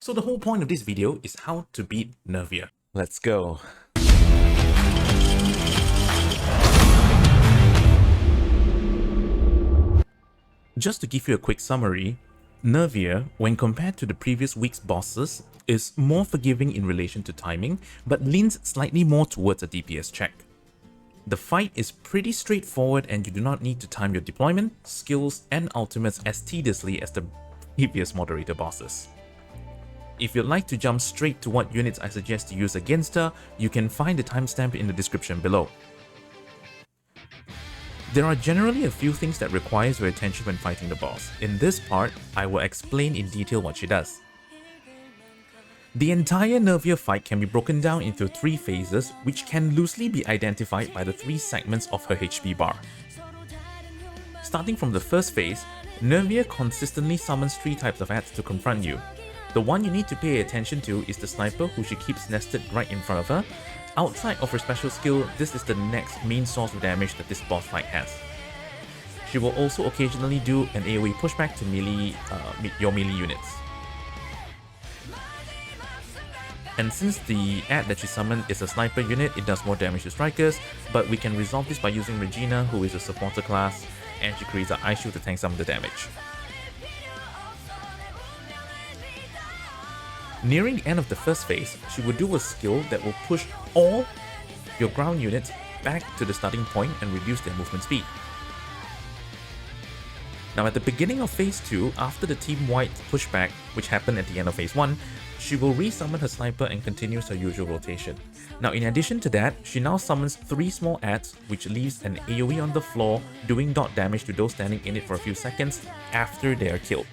So the whole point of this video is how to beat Nervier. Let's go. Just to give you a quick summary, Nervier, when compared to the previous week's bosses, is more forgiving in relation to timing, but leans slightly more towards a DPS check. The fight is pretty straightforward and you do not need to time your deployment, skills, and ultimates as tediously as the previous moderator bosses. If you'd like to jump straight to what units I suggest to use against her, you can find the timestamp in the description below. There are generally a few things that requires your attention when fighting the boss. In this part, I will explain in detail what she does. The entire Nervier fight can be broken down into 3 phases, which can loosely be identified by the 3 segments of her HP bar. Starting from the first phase, Nervier consistently summons 3 types of ads to confront you. The one you need to pay attention to is the sniper, who she keeps nested right in front of her. Outside of her special skill, this is the next main source of damage that this boss fight has. She will also occasionally do an AoE pushback to your melee units. And since the ad that she summoned is a sniper unit, it does more damage to strikers, but we can resolve this by using Regina, who is a supporter class, and she creates an ice shield to tank some of the damage. Nearing the end of the first phase, she will do a skill that will push all your ground units back to the starting point and reduce their movement speed. Now at the beginning of phase 2, after the team-wide pushback, which happened at the end of phase 1, she will re-summon her sniper and continues her usual rotation. Now in addition to that, she now summons 3 small ads, which leaves an AoE on the floor, doing dot damage to those standing in it for a few seconds after they are killed.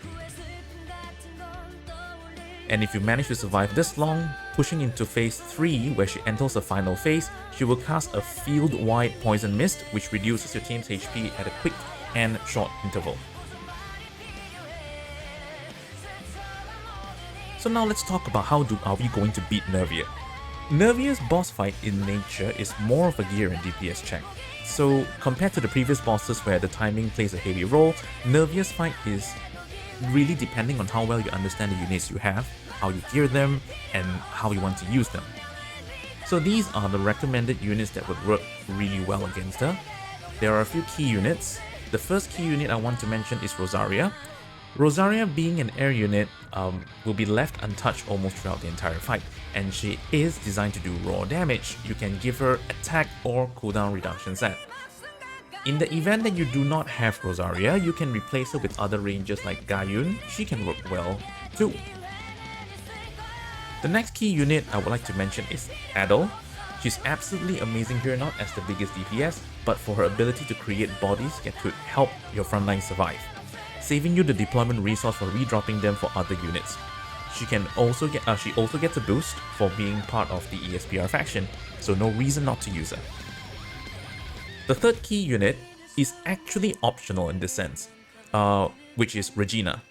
And if you manage to survive this long, pushing into phase 3 where she enters the final phase, she will cast a field-wide poison mist which reduces your team's HP at a quick and short interval. So now let's talk about how are we going to beat Nervier. Nervier's boss fight in nature is more of a gear and DPS check. So compared to the previous bosses where the timing plays a heavy role, Nervier's fight is really depending on how well you understand the units you have, how you gear them, and how you want to use them. So these are the recommended units that would work really well against her. There are a few key units. The first key unit I want to mention is Rosaria. Rosaria, being an air unit, will be left untouched almost throughout the entire fight, and she is designed to do raw damage. You can give her attack or cooldown reduction set. In the event that you do not have Rosaria, you can replace her with other rangers like Gayun. She can work well too. The next key unit I would like to mention is Adele. She's absolutely amazing here, not as the biggest DPS, but for her ability to create bodies that could help your frontline survive, saving you the deployment resource for redropping them for other units. She also gets a boost for being part of the ESPR faction, so no reason not to use her. The third key unit is actually optional in this sense, which is Regina.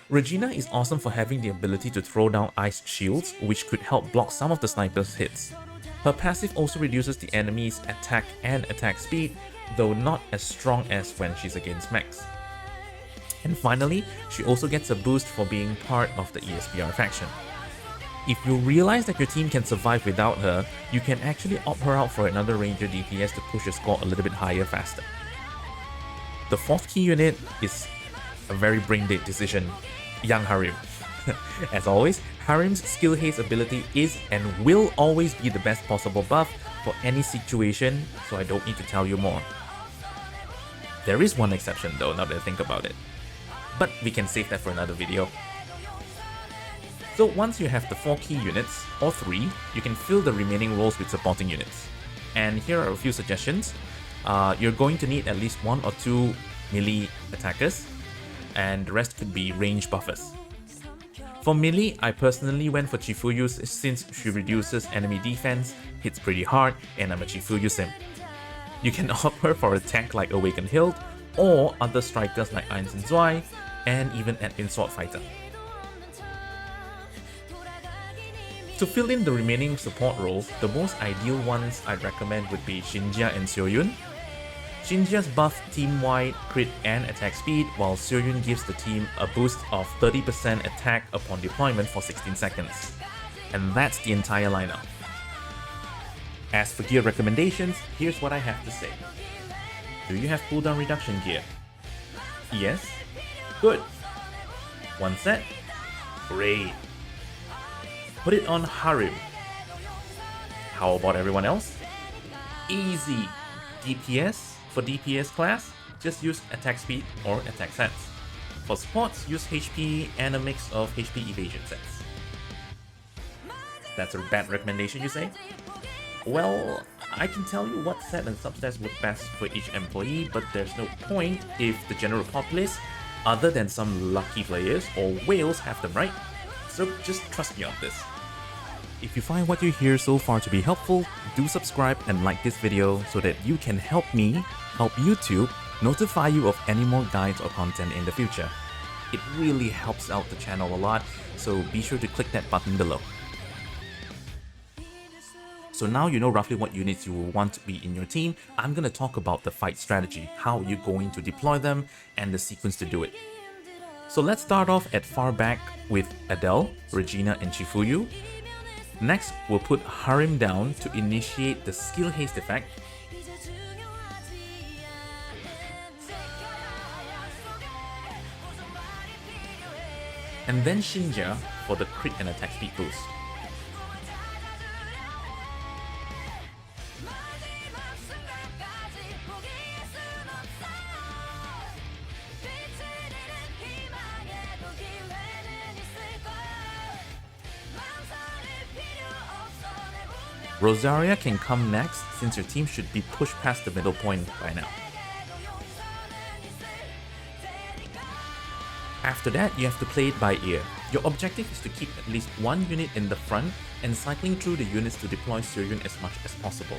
Regina is awesome for having the ability to throw down ice shields, which could help block some of the sniper's hits. Her passive also reduces the enemy's attack and attack speed, though not as strong as when she's against mechs. And finally, she also gets a boost for being part of the ESPR faction. If you realize that your team can survive without her, you can actually opt her out for another ranger DPS to push your score a little bit higher faster. The fourth key unit is a very brain-dead decision, Young Harim. As always, Harim's skill haste ability is and will always be the best possible buff for any situation, so I don't need to tell you more. There is one exception though, now that I think about it, but we can save that for another video. So once you have the 4 key units, or 3, you can fill the remaining roles with supporting units. And here are a few suggestions. You're going to need at least 1 or 2 melee attackers, and the rest could be range buffers. For melee, I personally went for Chifuyu since she reduces enemy defense, hits pretty hard, and I'm a Chifuyu sim. You can opt her for a tank like Awakened Hild, or other strikers like Einstein Zwei, and even Admin Sword Fighter. To fill in the remaining support roles, the most ideal ones I'd recommend would be Shinjia and Seoyun. Xinjia's buff team-wide crit and attack speed, while Suryun gives the team a boost of 30% attack upon deployment for 16 seconds. And that's the entire lineup. As for gear recommendations, here's what I have to say. Do you have cooldown reduction gear? Yes? Good. One set? Great. Put it on Harim. How about everyone else? Easy. DPS, for DPS class, just use attack speed or attack sense. For supports, use HP and a mix of HP evasion sets. That's a bad recommendation, you say? Well, I can tell you what set and subsets work best for each employee, but there's no point if the general populace, other than some lucky players or whales, have them right. So just trust me on this. If you find what you hear so far to be helpful, do subscribe and like this video so that you can help me help YouTube notify you of any more guides or content in the future. It really helps out the channel a lot, so be sure to click that button below. So now you know roughly what units you will want to be in your team. I'm going to talk about the fight strategy, how you're going to deploy them, and the sequence to do it. So let's start off at far back with Adele, Regina, and Chifuyu. Next, we'll put Harim down to initiate the skill haste effect. And then Xinjia for the crit and attack speed boost. Rosaria can come next since your team should be pushed past the middle point by now. After that, you have to play it by ear. Your objective is to keep at least one unit in the front and cycling through the units to deploy Suryun as much as possible.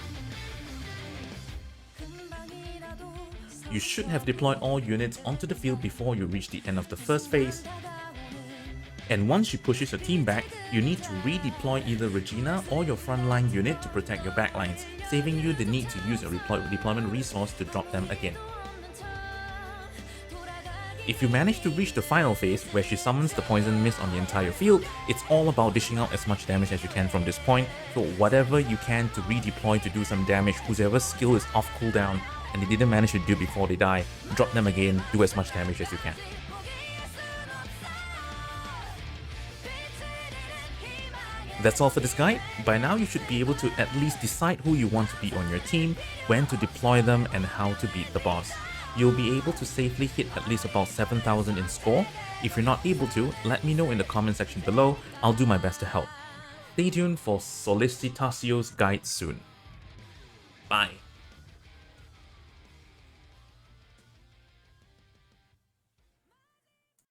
You should have deployed all units onto the field before you reach the end of the first phase. And once she pushes your team back, you need to redeploy either Regina or your frontline unit to protect your backlines, saving you the need to use a deployment resource to drop them again. If you manage to reach the final phase, where she summons the poison mist on the entire field, it's all about dishing out as much damage as you can from this point, so whatever you can to redeploy to do some damage, whoever's skill is off cooldown and they didn't manage to do it before they die, drop them again, do as much damage as you can. That's all for this guide. By now you should be able to at least decide who you want to be on your team, when to deploy them, and how to beat the boss. You'll be able to safely hit at least about 7,000 in score. If you're not able to, let me know in the comment section below, I'll do my best to help. Stay tuned for Solicitasio's guide soon. Bye.